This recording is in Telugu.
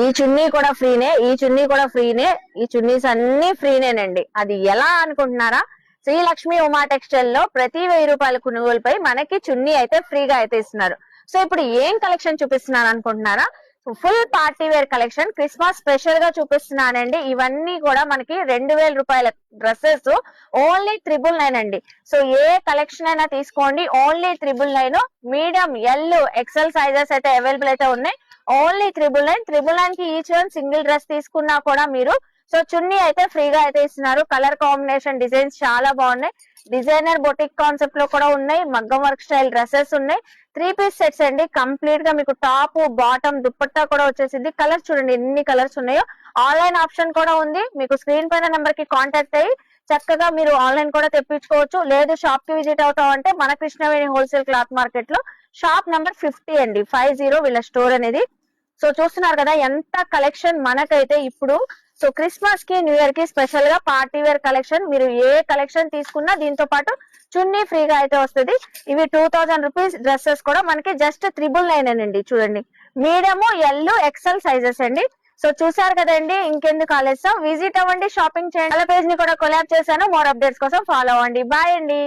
ఈ చున్నీ కూడా ఫ్రీనే, ఈ చున్నీ కూడా ఫ్రీనే, ఈ చున్నీస్ అన్ని ఫ్రీనేనండి. అది ఎలా అనుకుంటున్నారా? శ్రీలక్ష్మి ఉమా టెక్స్టైల్ లో ప్రతి 1000 రూపాయల కొనుగోలుపై మనకి చున్నీ అయితే ఫ్రీగా అయితే ఇస్తున్నారు. సో ఇప్పుడు ఏం కలెక్షన్ చూపిస్తున్నారు అనుకుంటున్నారా? Full party wear collection Christmas special గా చూపిస్తున్నానండి. ఇవన్నీ కూడా మనకి 2000 రూపాయల డ్రెస్సెస్ ఓన్లీ 999 అండి. సో ఏ కలెక్షన్ అయినా తీసుకోండి, only 999. Medium, L, XL sizes అయితే అవైలబుల్ అయితే ఉన్నాయి. ఓన్లీ 999 కి ఈచ్ వన్ సింగిల్ డ్రెస్ తీసుకున్నా కూడా మీరు సో చున్నీ అయితే ఫ్రీగా అయితే ఇస్తున్నారు. కలర్ కాంబినేషన్ డిజైన్స్ చాలా బాగున్నాయి. డిజైనర్ బొటిక్ కాన్సెప్ట్ లో కూడా ఉన్నాయి. మగ్గం వర్క్ స్టైల్ డ్రెస్సెస్ ఉన్నాయి. 3 పీస్ సెట్స్ అండి. కంప్లీట్ గా మీకు టాప్ బాటమ్ దుపట్టా కూడా వచ్చేసింది. కలర్స్ చూడండి ఎన్ని కలర్స్ ఉన్నాయో. ఆన్లైన్ ఆప్షన్ కూడా ఉంది. మీకు స్క్రీన్ పైన నెంబర్ కి కాంటాక్ట్ అయ్యి చక్కగా మీరు ఆన్లైన్ కూడా తెప్పించుకోవచ్చు. లేదు షాప్ కి విజిట్ అవుతాం అంటే మన కృష్ణవేణి హోల్సేల్ క్లాత్ మార్కెట్ లో షాప్ నెంబర్ 50 అండి, 50 వీళ్ళ స్టోర్ అనేది. సో చూస్తున్నారు కదా ఎంత కలెక్షన్ మనకైతే ఇప్పుడు. సో క్రిస్మస్ కి, న్యూ ఇయర్ కి స్పెషల్ గా పార్టీ వేర్ కలెక్షన్. మీరు ఏ కలెక్షన్ తీసుకున్నా దీంతో పాటు చున్నీ ఫ్రీగా అయితే వస్తుంది. ఇవి 2000 రూపీస్ డ్రెస్సెస్ కూడా మనకి జస్ట్ 999 అండి. చూడండి మీడియం, ఎల్, ఎక్సెల్ సైజెస్ అండి. సో చూసారు కదండి, ఇంకెందుకు ఆలస్యం, విజిట్ అవ్వండి, షాపింగ్ చేయండి. పేజ్ ని కూడా కొలాబ్ చేశాను. మోర్ అప్డేట్స్ కోసం ఫాలో అవ్వండి. బాయ్ అండి.